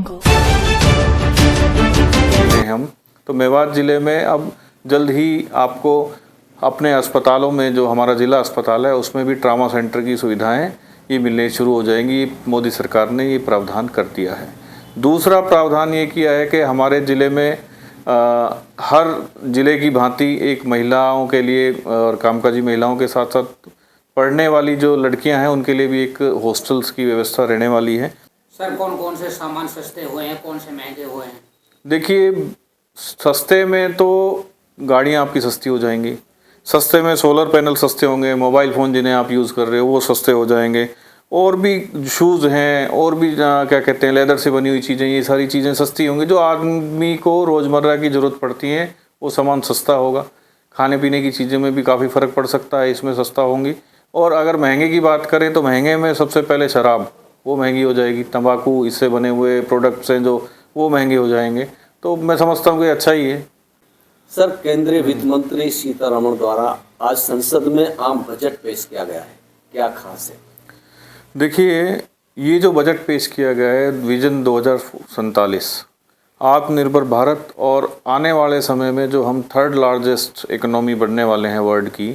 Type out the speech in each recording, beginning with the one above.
jungle। हम तो मेवात ज़िले में अब जल्द ही आपको अपने अस्पतालों में, जो हमारा ज़िला अस्पताल है उसमें भी ट्रॉमा सेंटर की सुविधाएं ये मिलने शुरू हो जाएंगी। मोदी सरकार ने ये प्रावधान कर दिया है। दूसरा प्रावधान ये किया है कि हमारे ज़िले में हर ज़िले की भांति एक महिलाओं के लिए और कामकाजी महिलाओं के साथ साथ पढ़ने वाली जो लड़कियां हैं उनके लिए भी एक हॉस्टल्स की व्यवस्था रहने वाली है। सर कौन कौन से सामान सस्ते हुए हैं, कौन से महंगे हुए हैं? देखिए, सस्ते में तो गाड़ियां आपकी सस्ती हो जाएंगी, सस्ते में सोलर पैनल सस्ते होंगे, मोबाइल फ़ोन जिन्हें आप यूज़ कर रहे हो वो सस्ते हो जाएंगे, और भी शूज़ हैं और भी क्या कहते हैं लेदर से बनी हुई चीज़ें, ये सारी चीज़ें सस्ती होंगी। जो आदमी को रोज़मर्रा की ज़रूरत पड़ती हैं वो सामान सस्ता होगा। खाने पीने की चीज़ें में भी काफ़ी फ़र्क पड़ सकता है, इसमें सस्ता होंगी। और अगर महंगे की बात करें तो महंगे में सबसे पहले शराब वो महंगी हो जाएगी, तंबाकू, इससे बने हुए प्रोडक्ट्स हैं जो वो महंगे हो जाएंगे। तो मैं समझता हूँ कि अच्छा ही है। सर, केंद्रीय वित्त मंत्री सीतारमण द्वारा आज संसद में आम बजट पेश किया गया है, क्या खास है? देखिए, ये जो बजट पेश किया गया है विजन 2047 आत्मनिर्भर भारत और आने वाले समय में जो हम थर्ड लार्जेस्ट इकोनॉमी बनने वाले हैं वर्ल्ड की,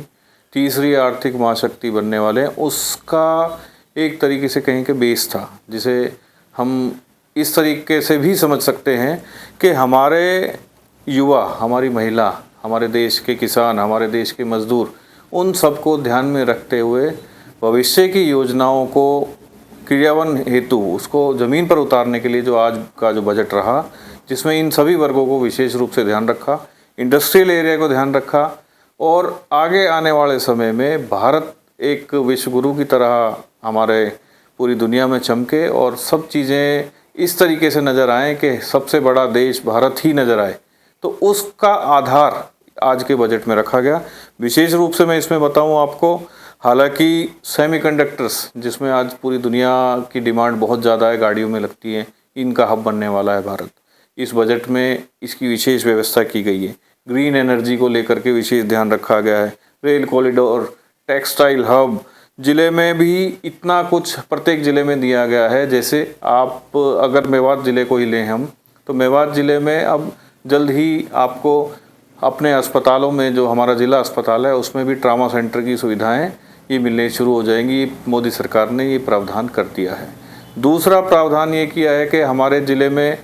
तीसरी आर्थिक महाशक्ति बनने वाले हैं, उसका एक तरीके से कहें कि बेस था, जिसे हम इस तरीके से भी समझ सकते हैं कि हमारे युवा, हमारी महिला, हमारे देश के किसान, हमारे देश के मज़दूर, उन सबको ध्यान में रखते हुए भविष्य की योजनाओं को क्रियान्वयन हेतु उसको ज़मीन पर उतारने के लिए जो आज का जो बजट रहा, जिसमें इन सभी वर्गों को विशेष रूप से ध्यान रखा, इंडस्ट्रियल एरिया को ध्यान रखा, और आगे आने वाले समय में भारत एक विश्वगुरु की तरह हमारे पूरी दुनिया में चमके और सब चीज़ें इस तरीके से नज़र आएँ कि सबसे बड़ा देश भारत ही नज़र आए। तो उसका आधार आज के बजट में रखा गया। विशेष रूप से मैं इसमें बताऊं आपको, हालांकि सेमीकंडक्टर्स जिसमें आज पूरी दुनिया की डिमांड बहुत ज़्यादा है, गाड़ियों में लगती है, इनका हब बनने वाला है भारत। इस बजट में इसकी विशेष व्यवस्था की गई है। ग्रीन एनर्जी को लेकर के विशेष ध्यान रखा गया है। रेल कॉरिडोर, टेक्सटाइल हब, ज़िले में भी इतना कुछ प्रत्येक ज़िले में दिया गया है। जैसे आप अगर मेवात ज़िले को ही लें हम, तो मेवात ज़िले में अब जल्द ही आपको अपने अस्पतालों में, जो हमारा ज़िला अस्पताल है उसमें भी ट्रॉमा सेंटर की सुविधाएं ये मिलने शुरू हो जाएंगी। मोदी सरकार ने ये प्रावधान कर दिया है। दूसरा प्रावधान ये किया है कि हमारे ज़िले में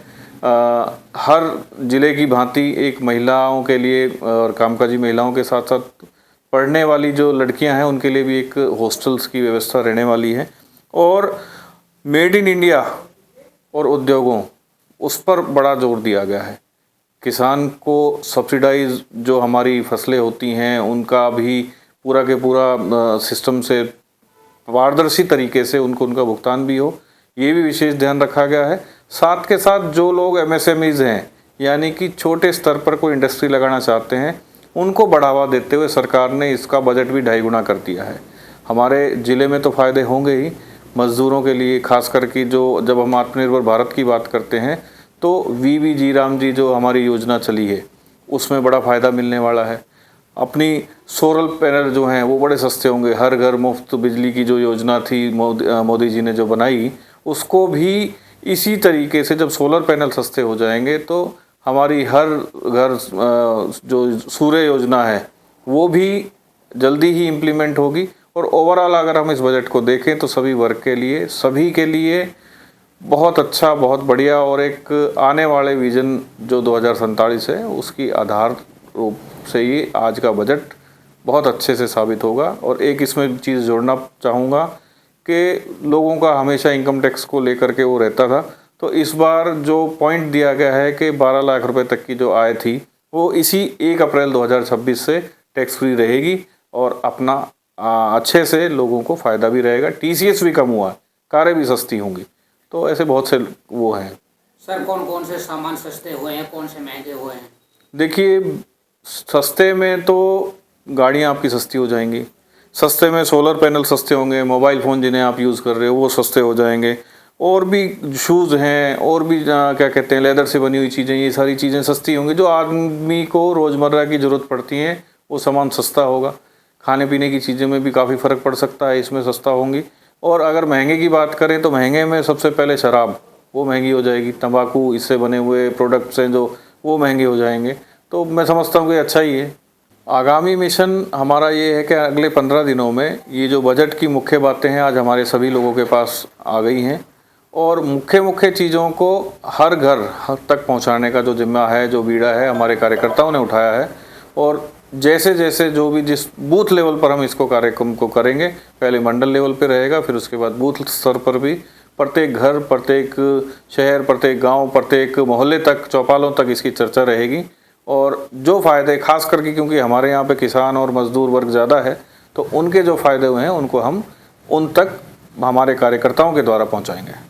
हर ज़िले की भांति एक महिलाओं के लिए और कामकाजी महिलाओं के साथ साथ पढ़ने वाली जो लड़कियां हैं उनके लिए भी एक हॉस्टल्स की व्यवस्था रहने वाली है। और मेड इन इंडिया और उद्योगों, उस पर बड़ा जोर दिया गया है। किसान को सब्सिडाइज जो हमारी फसलें होती हैं उनका भी पूरा के पूरा सिस्टम से पारदर्शी तरीके से उनको उनका भुगतान भी हो, ये भी विशेष ध्यान रखा गया है। साथ के साथ जो लोग MSMEs हैं, यानी कि छोटे स्तर पर कोई इंडस्ट्री लगाना चाहते हैं, उनको बढ़ावा देते हुए सरकार ने इसका बजट भी 2.5 गुना कर दिया है। हमारे ज़िले में तो फ़ायदे होंगे ही, मज़दूरों के लिए खास करके जो जब हम आत्मनिर्भर भारत की बात करते हैं तो वीवी जी राम जी जो हमारी योजना चली है उसमें बड़ा फ़ायदा मिलने वाला है। अपनी सोलर पैनल जो हैं वो बड़े सस्ते होंगे। हर घर मुफ्त बिजली की जो योजना थी मोदी जी ने जो बनाई, उसको भी इसी तरीके से जब सोलर पैनल सस्ते हो जाएंगे तो हमारी हर घर जो सूर्य योजना है वो भी जल्दी ही इम्प्लीमेंट होगी। और ओवरऑल अगर हम इस बजट को देखें तो सभी वर्ग के लिए, सभी के लिए बहुत अच्छा, बहुत बढ़िया, और एक आने वाले विजन जो 2047 है उसकी आधार रूप से ये आज का बजट बहुत अच्छे से साबित होगा। और एक इसमें चीज़ जोड़ना चाहूँगा कि लोगों का हमेशा इनकम टैक्स को लेकर के वो रहता था, तो इस बार जो पॉइंट दिया गया है कि 12 लाख रुपए तक की जो आय थी वो इसी 1 अप्रैल 2026 से टैक्स फ्री रहेगी और अपना अच्छे से लोगों को फ़ायदा भी रहेगा। TCS भी कम हुआ है, कारें भी सस्ती होंगी, तो ऐसे बहुत से वो हैं। सर कौन कौन से सामान सस्ते हुए हैं, कौन से महंगे हुए हैं? देखिए, सस्ते में तो गाड़ियां आपकी सस्ती हो जाएंगी, सस्ते में सोलर पैनल सस्ते होंगे, मोबाइल फ़ोन जिन्हें आप यूज़ कर रहे हो वो सस्ते हो जाएंगे, और भी शूज़ हैं और भी क्या कहते हैं लेदर से बनी हुई चीज़ें, ये सारी चीज़ें सस्ती होंगी। जो आदमी को रोज़मर्रा की ज़रूरत पड़ती हैं वो सामान सस्ता होगा। खाने पीने की चीज़ें में भी काफ़ी फ़र्क पड़ सकता है, इसमें सस्ता होंगी। और अगर महंगे की बात करें तो महंगे में सबसे पहले शराब वो महंगी हो जाएगी, तंबाकू इससे बने हुए प्रोडक्ट्स हैं जो वो महंगे हो जाएंगे। तो मैं समझता हूँ कि अच्छा ही है। आगामी मिशन हमारा ये है कि अगले 15 दिनों में ये जो बजट की मुख्य बातें हैं आज हमारे सभी लोगों के पास आ गई हैं और मुख्य चीज़ों को हर घर तक पहुंचाने का जो जिम्मा है, जो बीड़ा है, हमारे कार्यकर्ताओं ने उठाया है। और जैसे जैसे जो भी जिस बूथ लेवल पर हम इसको कार्यक्रम को करेंगे, पहले मंडल लेवल पे रहेगा, फिर उसके बाद बूथ स्तर पर भी प्रत्येक घर, प्रत्येक शहर, प्रत्येक गांव, प्रत्येक मोहल्ले तक, चौपालों तक इसकी चर्चा रहेगी। और जो फ़ायदे खास करके क्योंकि हमारे यहाँ पे किसान और मजदूर वर्ग ज़्यादा है, तो उनके जो फ़ायदे हुए हैं उनको हम उन तक हमारे कार्यकर्ताओं के द्वारा पहुँचाएँगे।